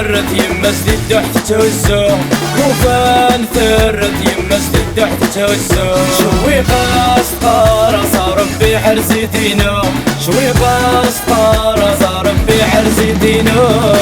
ثرت يما سديد حتى تهزو طوفان ثرت يما سديد حتى تهزو شوي قاسطارة صار ربي حرزي دينو شوي قاسطارة صار ربي حرزي دينو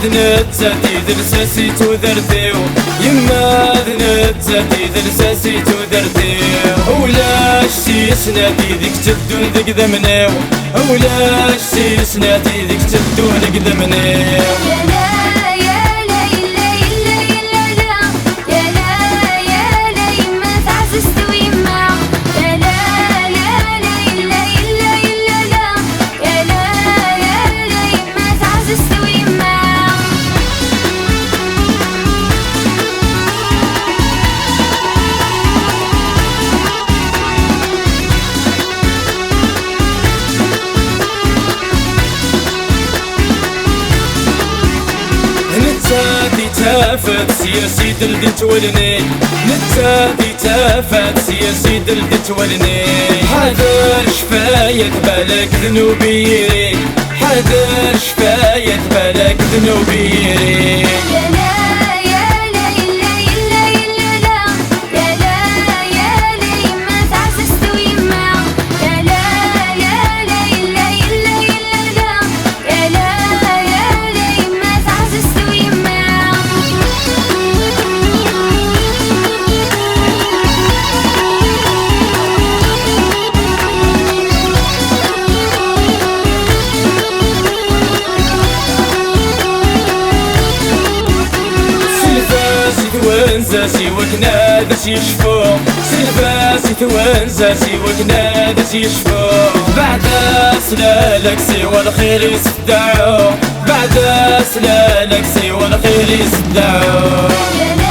ذنت درساسي تودرتيو يما ذنت درساسي تودرتيو ولاش سنادي ذيك تدون ذيك ذمنيو ولاش سنادي ذيك تدون ذيك ذمنيو تافت سياسي دلدي تولني نتادي تافت سياسي دلدي تولني حذر شفاية بالك ذنوبي حذر شفاية بالك ذنوبي ونزاسي وكنادس يشفو سلفاسي توانزاسي وكنادس يشفو بعد سلالك سوى الخير يصدعو بعد سلالك سوى الخير يصدعو